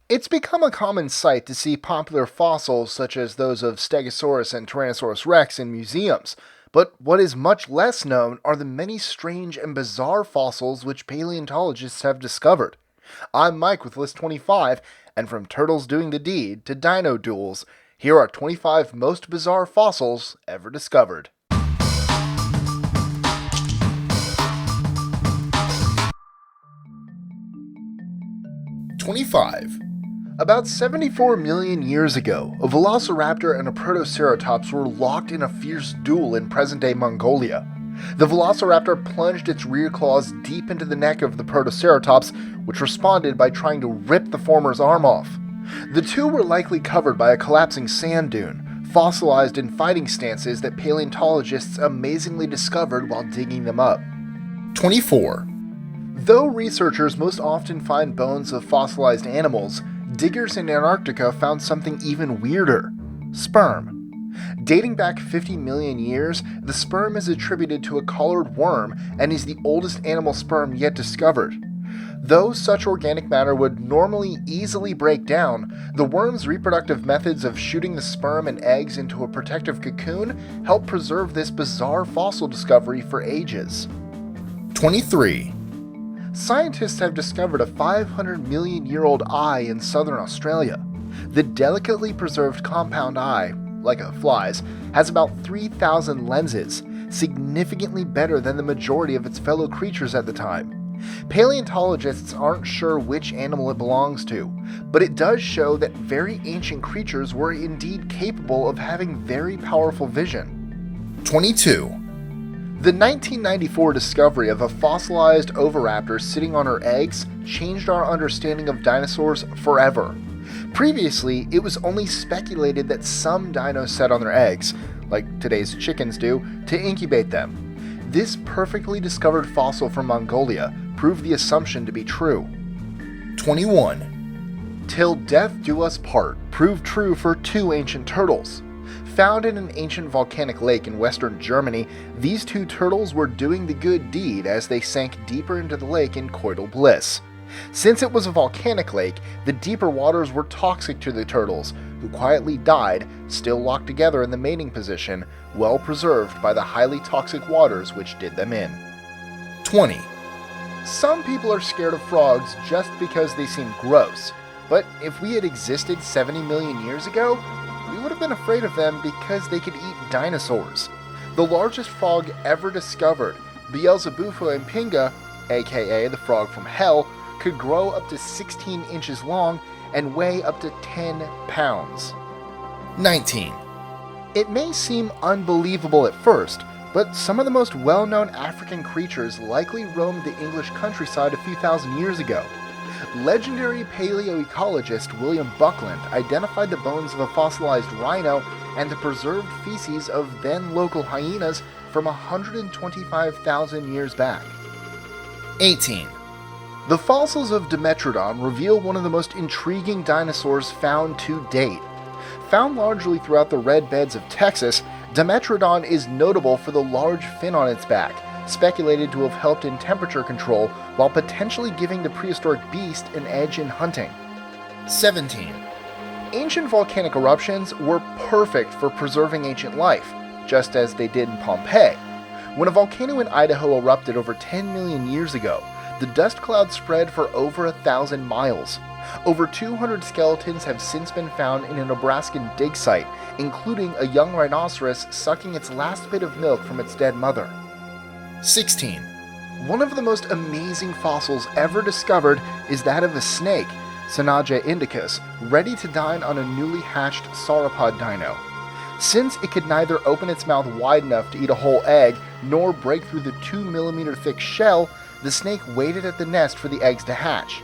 It's become a common sight to see popular fossils such as those of Stegosaurus and Tyrannosaurus Rex in museums, but what is much less known are the many strange and bizarre fossils which paleontologists have discovered. I'm Mike with List 25, and from turtles doing the deed to dino duels, here are 25 most bizarre fossils ever discovered. 25. About 74 million years ago, a velociraptor and a protoceratops were locked in a fierce duel in present-day Mongolia. The velociraptor plunged its rear claws deep into the neck of the protoceratops, which responded by trying to rip the former's arm off. The two were likely covered by a collapsing sand dune, fossilized in fighting stances that paleontologists amazingly discovered while digging them up. 24. Though researchers most often find bones of fossilized animals, diggers in Antarctica found something even weirder: sperm. Dating back 50 million years, the sperm is attributed to a collared worm and is the oldest animal sperm yet discovered. Though such organic matter would normally easily break down, the worm's reproductive methods of shooting the sperm and eggs into a protective cocoon help preserve this bizarre fossil discovery for ages. 23. Scientists have discovered a 500 million year old eye in southern Australia. The delicately preserved compound eye, like a fly's, has about 3,000 lenses, significantly better than the majority of its fellow creatures at the time. Paleontologists aren't sure which animal it belongs to, but it does show that very ancient creatures were indeed capable of having very powerful vision. 22. The 1994 discovery of a fossilized oviraptor sitting on her eggs changed our understanding of dinosaurs forever. Previously, it was only speculated that some dinos sat on their eggs, like today's chickens do, to incubate them. This perfectly discovered fossil from Mongolia proved the assumption to be true. 21. Till death do us part proved true for two ancient turtles. Found in an ancient volcanic lake in western Germany, these two turtles were doing the good deed as they sank deeper into the lake in coital bliss. Since it was a volcanic lake, the deeper waters were toxic to the turtles, who quietly died, still locked together in the mating position, well preserved by the highly toxic waters which did them in. 20. Some people are scared of frogs just because they seem gross, but if we had existed 70 million years ago, we would have been afraid of them because they could eat dinosaurs. The largest frog ever discovered, Beelzebufo impinga, aka the frog from hell, could grow up to 16 inches long and weigh up to 10 pounds. 19. It may seem unbelievable at first, but some of the most well-known African creatures likely roamed the English countryside a few thousand years ago. Legendary paleoecologist William Buckland identified the bones of a fossilized rhino and the preserved feces of then-local hyenas from 125,000 years back. 18. The fossils of Dimetrodon reveal one of the most intriguing dinosaurs found to date. Found largely throughout the red beds of Texas, Dimetrodon is notable for the large fin on its back, speculated to have helped in temperature control while potentially giving the prehistoric beast an edge in hunting. 17. Ancient volcanic eruptions were perfect for preserving ancient life, just as they did in Pompeii. When a volcano in Idaho erupted over 10 million years ago, the dust cloud spread for over 1,000 miles. Over 200 skeletons have since been found in a Nebraskan dig site, including a young rhinoceros sucking its last bit of milk from its dead mother. 16. One of the most amazing fossils ever discovered is that of a snake, Synaga indicus, ready to dine on a newly hatched sauropod dino. Since it could neither open its mouth wide enough to eat a whole egg nor break through the 2mm thick shell, the snake waited at the nest for the eggs to hatch.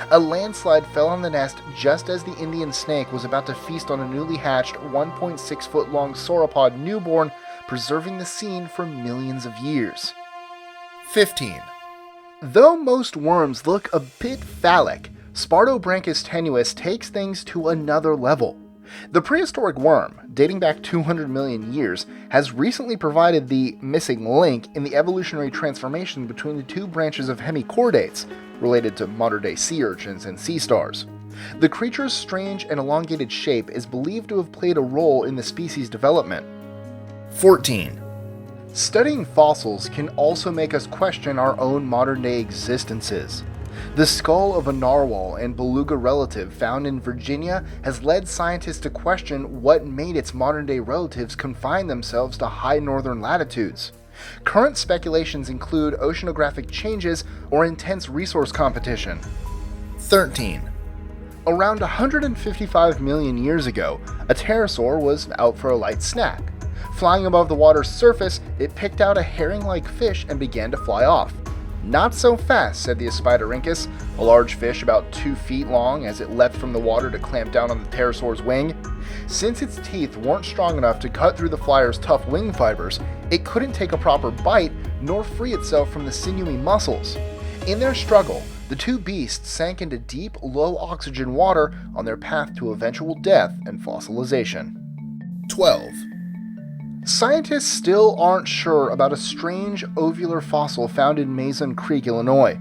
A landslide fell on the nest just as the Indian snake was about to feast on a newly hatched 1.6 foot long sauropod newborn, preserving the scene for millions of years. 15. Though most worms look a bit phallic, Spartobranchus tenuis takes things to another level. The prehistoric worm, dating back 200 million years, has recently provided the missing link in the evolutionary transformation between the two branches of hemichordates, related to modern-day sea urchins and sea stars. The creature's strange and elongated shape is believed to have played a role in the species' development. 14. Studying fossils can also make us question our own modern-day existences. The skull of a narwhal and beluga relative found in Virginia has led scientists to question what made its modern-day relatives confine themselves to high northern latitudes. Current speculations include oceanographic changes or intense resource competition. 13. Around 155 million years ago, a pterosaur was out for a light snack. Flying above the water's surface, it picked out a herring-like fish and began to fly off. "Not so fast," said the Aspidorhynchus, a large fish about 2 feet long, as it leapt from the water to clamp down on the pterosaur's wing. Since its teeth weren't strong enough to cut through the flyer's tough wing fibers, it couldn't take a proper bite nor free itself from the sinewy muscles. In their struggle, the two beasts sank into deep, low-oxygen water on their path to eventual death and fossilization. 12. Scientists still aren't sure about a strange ovular fossil found in Mason Creek, Illinois.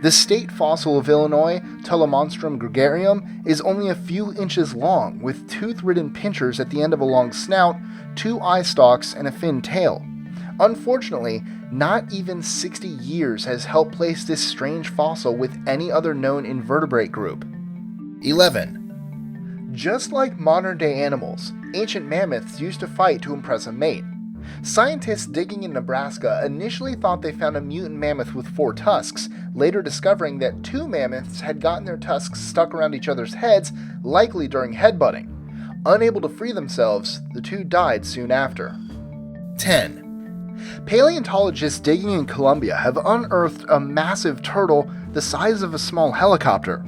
The state fossil of Illinois, Telemonstrum gregarium, is only a few inches long, with tooth-ridden pinchers at the end of a long snout, 2 eye stalks, and a fin tail. Unfortunately, not even 60 years has helped place this strange fossil with any other known invertebrate group. 11. Just like modern-day animals, ancient mammoths used to fight to impress a mate. Scientists digging in Nebraska initially thought they found a mutant mammoth with 4 tusks, later discovering that 2 mammoths had gotten their tusks stuck around each other's heads, likely during headbutting. Unable to free themselves, the 2 died soon after. 10. Paleontologists digging in Colombia have unearthed a massive turtle the size of a small helicopter.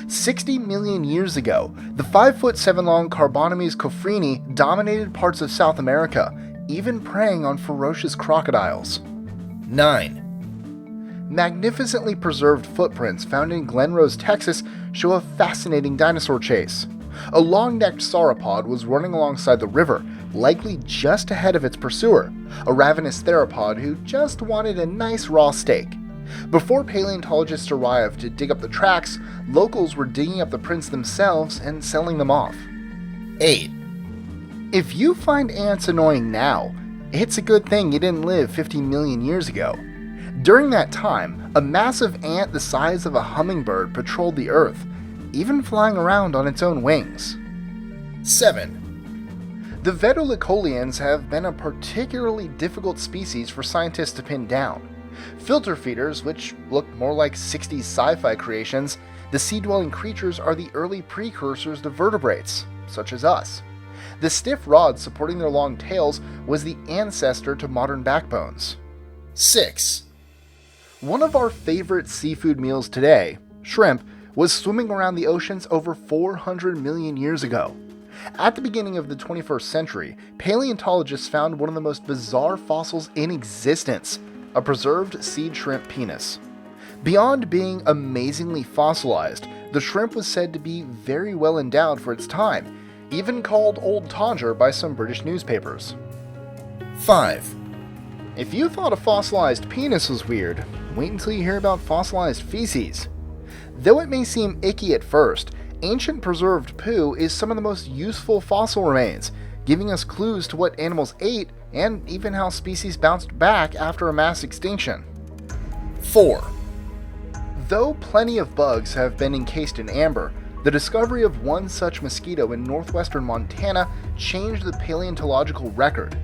60 million years ago, the 5'7" long Carbonomys cofrini dominated parts of South America, even preying on ferocious crocodiles. 9. Magnificently preserved footprints found in Glen Rose, Texas show a fascinating dinosaur chase. A long-necked sauropod was running alongside the river, likely just ahead of its pursuer, a ravenous theropod who just wanted a nice raw steak. Before paleontologists arrived to dig up the tracks, locals were digging up the prints themselves and selling them off. 8. If you find ants annoying now, it's a good thing you didn't live 50 million years ago. During that time, a massive ant the size of a hummingbird patrolled the Earth, even flying around on its own wings. 7. The Vetulicolians have been a particularly difficult species for scientists to pin down. Filter feeders, which look more like 60s sci-fi creations, the sea-dwelling creatures are the early precursors to vertebrates, such as us. The stiff rod supporting their long tails was the ancestor to modern backbones. 6. One of our favorite seafood meals today, shrimp, was swimming around the oceans over 400 million years ago. At the beginning of the 21st century, paleontologists found one of the most bizarre fossils in existence, a preserved seed shrimp penis. Beyond being amazingly fossilized, the shrimp was said to be very well endowed for its time, even called Old Todger by some British newspapers. 5. If you thought a fossilized penis was weird, wait until you hear about fossilized feces. Though it may seem icky at first, ancient preserved poo is some of the most useful fossil remains, giving us clues to what animals ate and even how species bounced back after a mass extinction. 4. Though plenty of bugs have been encased in amber, the discovery of one such mosquito in northwestern Montana changed the paleontological record.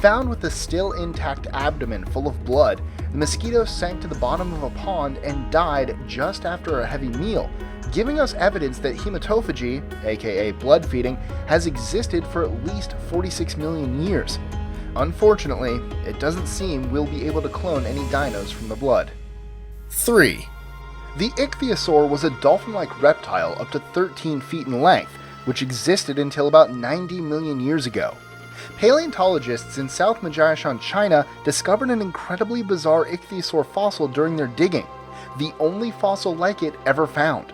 Found with a still intact abdomen full of blood, the mosquito sank to the bottom of a pond and died just after a heavy meal, giving us evidence that hematophagy, aka blood feeding, has existed for at least 46 million years. Unfortunately, it doesn't seem we'll be able to clone any dinos from the blood. 3. The Ichthyosaur was a dolphin-like reptile up to 13 feet in length, which existed until about 90 million years ago. Paleontologists in South Majiashan, China discovered an incredibly bizarre Ichthyosaur fossil during their digging, the only fossil like it ever found.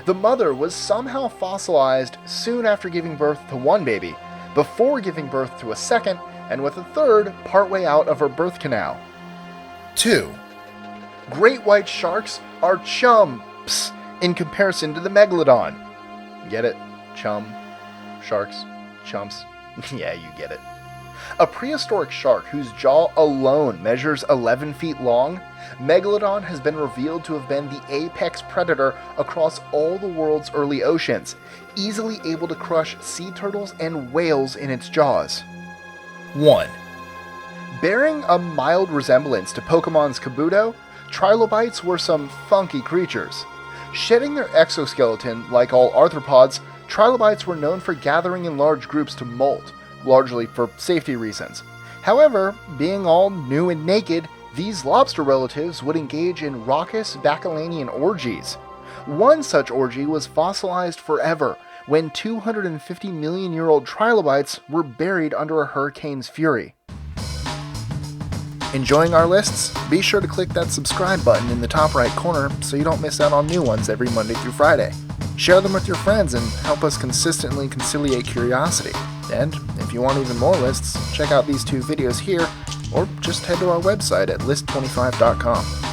The mother was somehow fossilized soon after giving birth to one baby, before giving birth to a second, and with a third partway out of her birth canal. 2. Great white sharks are chumps in comparison to the megalodon. Get it? Chum. Sharks. Chumps. Yeah, you get it. A prehistoric shark whose jaw alone measures 11 feet long, Megalodon has been revealed to have been the apex predator across all the world's early oceans, easily able to crush sea turtles and whales in its jaws. 1. Bearing a mild resemblance to Pokemon's Kabuto, trilobites were some funky creatures. Shedding their exoskeleton like all arthropods, trilobites were known for gathering in large groups to molt, largely for safety reasons. However, being all new and naked, these lobster relatives would engage in raucous bacchanalian orgies. One such orgy was fossilized forever, when 250 million-year-old trilobites were buried under a hurricane's fury. Enjoying our lists? Be sure to click that subscribe button in the top right corner so you don't miss out on new ones every Monday through Friday. Share them with your friends and help us consistently conciliate curiosity. And if you want even more lists, check out these 2 videos here, or just head to our website at list25.com.